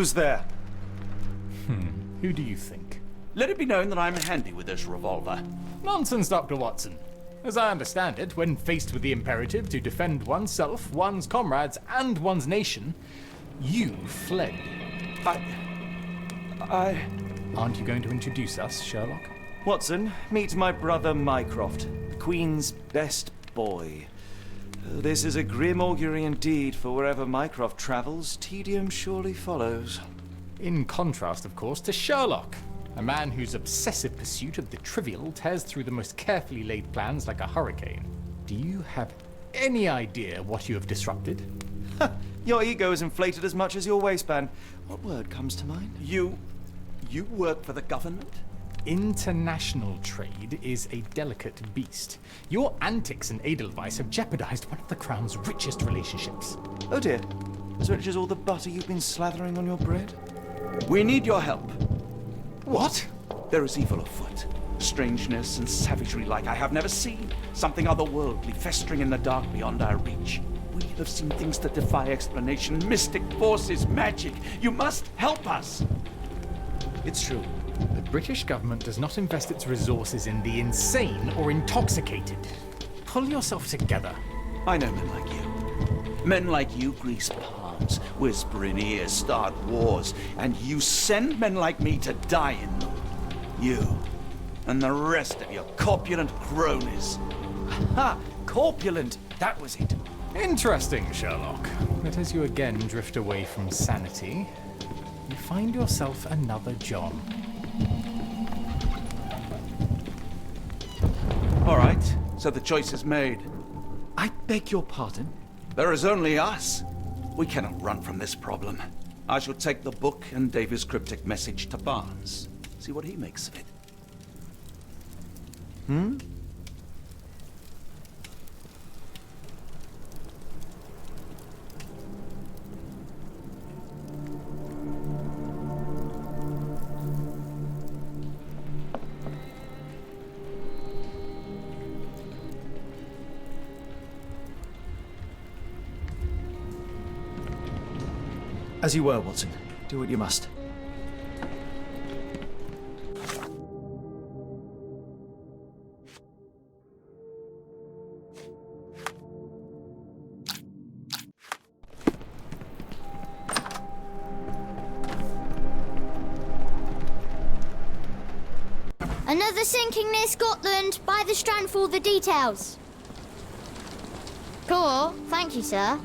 Who's there? Who do you think? Let it be known that I'm handy with this revolver. Nonsense, Dr. Watson. As I understand it, when faced with the imperative to defend oneself, one's comrades, and one's nation, you fled. I... Aren't you going to introduce us, Sherlock? Watson, meet my brother Mycroft, the Queen's best boy. This is a grim augury indeed, for wherever Mycroft travels, tedium surely follows. In contrast, of course, to Sherlock, a man whose obsessive pursuit of the trivial tears through the most carefully laid plans like a hurricane. Do you have any idea what you have disrupted? Your ego is inflated as much as your waistband. What word comes to mind? You work for the government? International trade is a delicate beast. Your antics and Edelweiss have jeopardized one of the Crown's richest relationships. Oh dear. As rich as all the butter you've been slathering on your bread? We need your help. What? There is evil afoot. Strangeness and savagery like I have never seen. Something otherworldly festering in the dark beyond our reach. We have seen things that defy explanation. Mystic forces, magic. You must help us. It's true. The British government does not invest its resources in the insane or intoxicated. Pull yourself together. I know men like you. Men like you grease palms, whisper in ears, start wars, and you send men like me to die in them. You and the rest of your corpulent cronies. Ha! Corpulent! That was it. Interesting, Sherlock. But as you again drift away from sanity, you find yourself another John. All right, so the choice is made. I beg your pardon? There is only us. We cannot run from this problem. I shall take the book and Davy's cryptic message to Barnes. See what he makes of it. As you were, Watson. Do what you must. Another sinking near Scotland. By the Strand for all the details. Cool. Thank you, sir.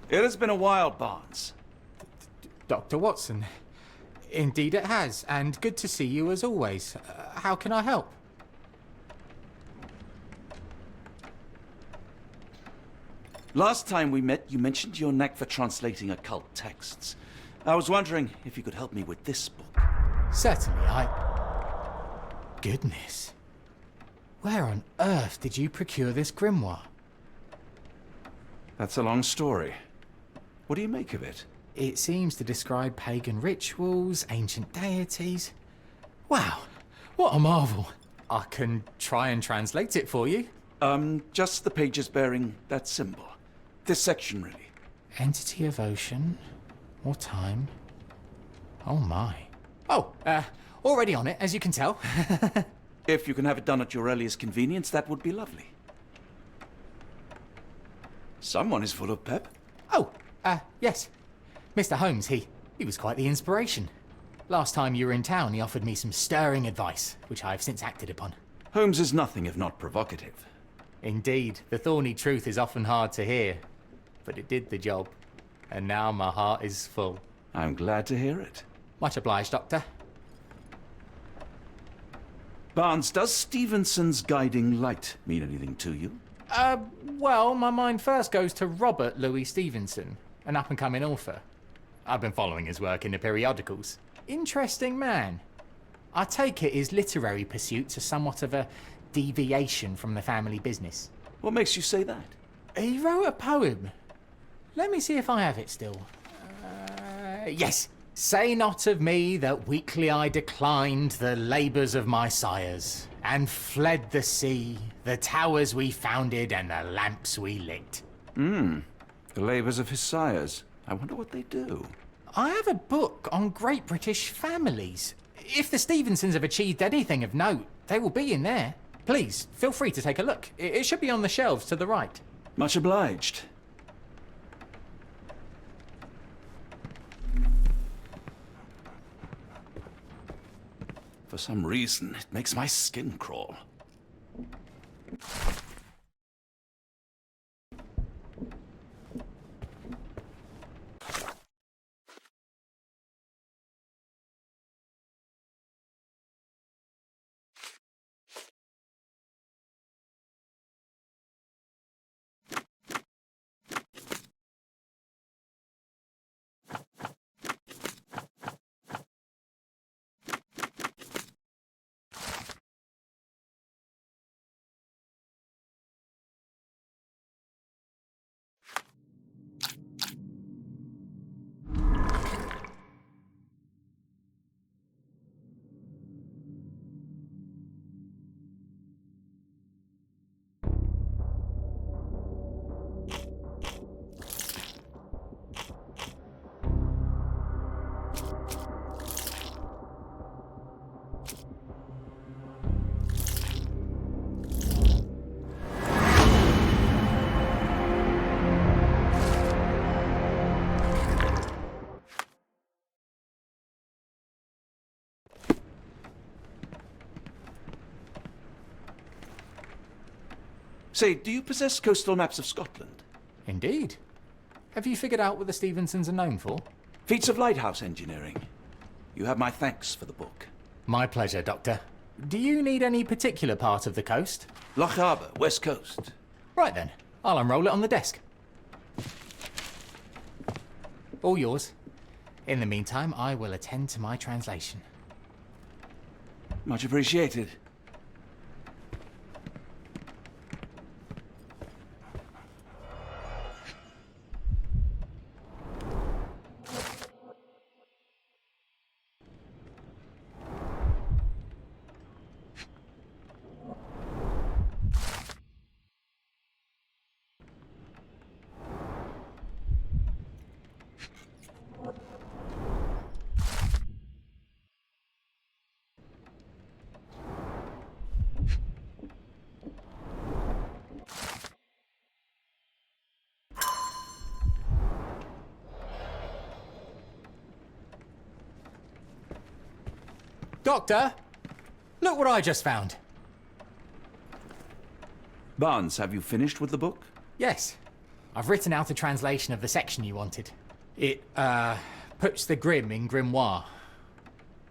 It has been a while, Barnes. Dr. Watson, indeed it has, and good to see you as always. How can I help? Last time we met, you mentioned your knack for translating occult texts. I was wondering if you could help me with this book. Certainly, Goodness. Where on earth did you procure this grimoire? That's a long story. What do you make of it? It seems to describe pagan rituals, ancient deities. Wow, what a marvel. I can try and translate it for you. Just the pages bearing that symbol. This section, really. Entity of ocean, or time. Oh my. Oh, already on it, as you can tell. If you can have it done at your earliest convenience, that would be lovely. Someone is full of pep. Oh, yes. Mr. Holmes, he was quite the inspiration. Last time you were in town, he offered me some stirring advice, which I have since acted upon. Holmes is nothing if not provocative. Indeed, the thorny truth is often hard to hear. But it did the job. And now my heart is full. I'm glad to hear it. Much obliged, Doctor. Barnes, does Stevenson's guiding light mean anything to you? Well, my mind first goes to Robert Louis Stevenson, an up-and-coming author. I've been following his work in the periodicals. Interesting man. I take it his literary pursuits are somewhat of a deviation from the family business. What makes you say that? He wrote a poem. Let me see if I have it still. Yes. Say not of me that weakly I declined the labours of my sires, and fled the sea, the towers we founded, and the lamps we lit. The labours of his sires. I wonder what they do. I have a book on great British families. If the Stevensons have achieved anything of note, they will be in there. Please, feel free to take a look. It should be on the shelves to the right. Much obliged. For some reason, it makes my skin crawl. Say, do you possess coastal maps of Scotland? Indeed. Have you figured out what the Stevensons are known for? Feats of lighthouse engineering. You have my thanks for the book. My pleasure, Doctor. Do you need any particular part of the coast? Loch Harbour, West Coast. Right then, I'll unroll it on the desk. All yours. In the meantime, I will attend to my translation. Much appreciated. Doctor! Look what I just found. Barnes, have you finished with the book? Yes. I've written out a translation of the section you wanted. It, puts the grim in grimoire.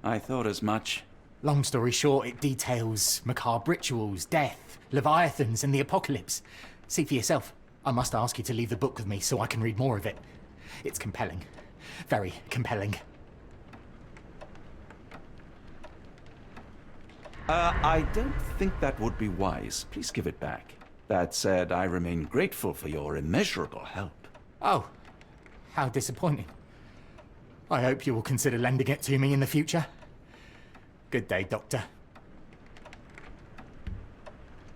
I thought as much. Long story short, it details macabre rituals, death, leviathans, and the apocalypse. See for yourself. I must ask you to leave the book with me so I can read more of it. It's compelling. Very compelling. I don't think that would be wise. Please give it back. That said, I remain grateful for your immeasurable help. Oh, how disappointing. I hope you will consider lending it to me in the future. Good day, Doctor.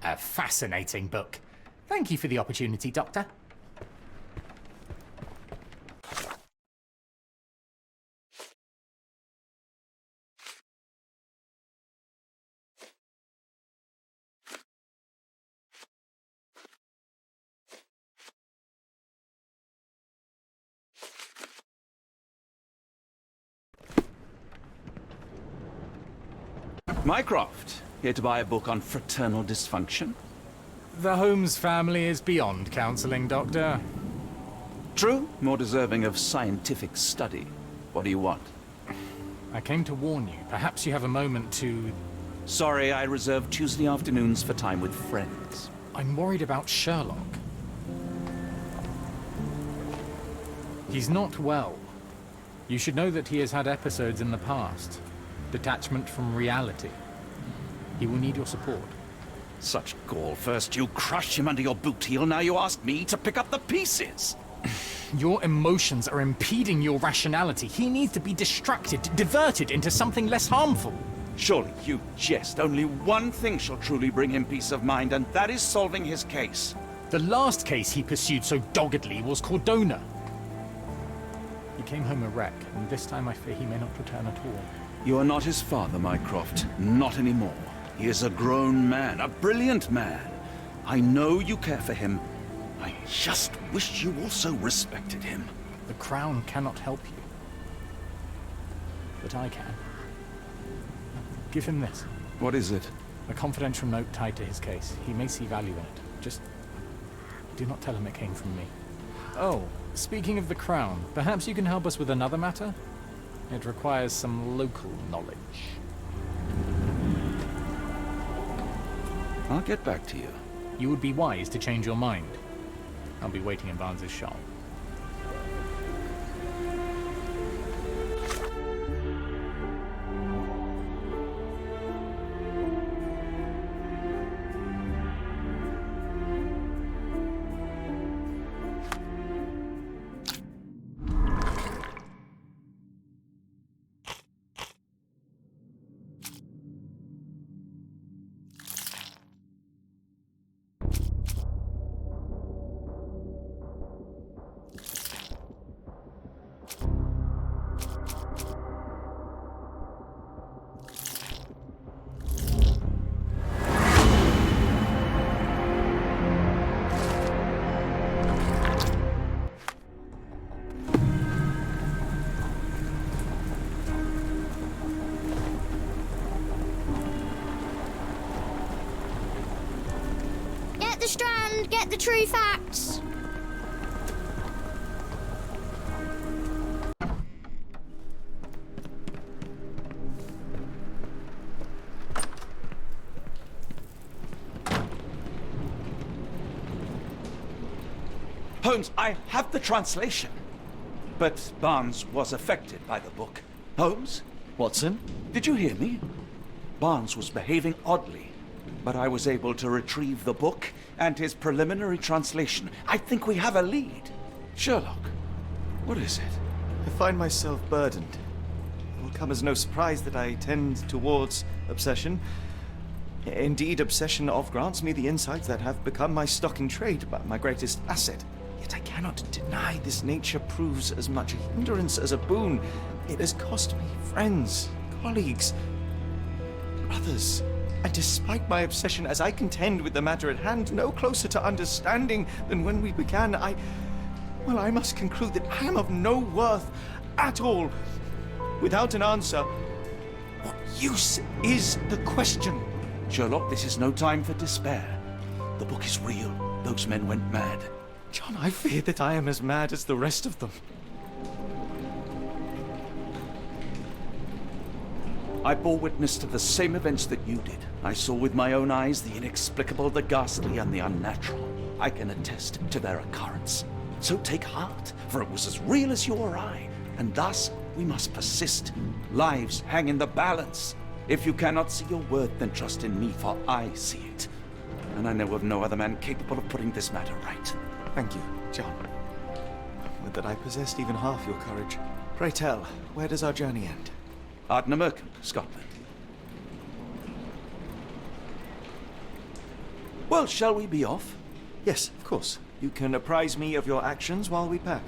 A fascinating book. Thank you for the opportunity, Doctor. Mycroft, here to buy a book on fraternal dysfunction? The Holmes family is beyond counselling, Doctor. True, more deserving of scientific study. What do you want? I came to warn you. Perhaps you have a moment to... Sorry, I reserve Tuesday afternoons for time with friends. I'm worried about Sherlock. He's not well. You should know that he has had episodes in the past. Detachment from reality. He will need your support. Such gall. First you crush him under your boot heel, now you ask me to pick up the pieces. Your emotions are impeding your rationality. He needs to be distracted, diverted into something less harmful. Surely you jest. Only one thing shall truly bring him peace of mind, and that is solving his case. The last case he pursued so doggedly was Cordona. He came home a wreck, and this time I fear he may not return at all. You are not his father, Mycroft. Not anymore. He is a grown man, a brilliant man. I know you care for him. I just wish you also respected him. The Crown cannot help you. But I can. Give him this. What is it? A confidential note tied to his case. He may see value in it. Just do not tell him it came from me. Oh, speaking of the Crown, perhaps you can help us with another matter? It requires some local knowledge. I'll get back to you. You would be wise to change your mind. I'll be waiting in Barnes's shop. Get the Strand, get the true facts. Holmes, I have the translation. But Barnes was affected by the book. Holmes, Watson? did you hear me? Barnes was behaving oddly, but I was able to retrieve the book and his preliminary translation. I think we have a lead. Sherlock, what is it? I find myself burdened. It will come as no surprise that I tend towards obsession. Indeed, obsession grants me the insights that have become my stock in trade, but my greatest asset. Yet I cannot deny this nature proves as much a hindrance as a boon. It has cost me friends, colleagues, brothers. And despite my obsession, as I contend with the matter at hand, no closer to understanding than when we began, I must conclude that I am of no worth at all. Without an answer, what use is the question? Sherlock, this is no time for despair. The book is real. Those men went mad. John, I fear that I am as mad as the rest of them. I bore witness to the same events that you did. I saw with my own eyes the inexplicable, the ghastly, and the unnatural. I can attest to their occurrence. So take heart, for it was as real as you or I, and thus we must persist. Lives hang in the balance. If you cannot see your worth, then trust in me, for I see it. And I know of no other man capable of putting this matter right. Thank you, John. Would that I possessed even half your courage. Pray tell, where does our journey end? Ardnamurchan, Scotland. Well, shall we be off? Yes, of course. You can apprise me of your actions while we pack.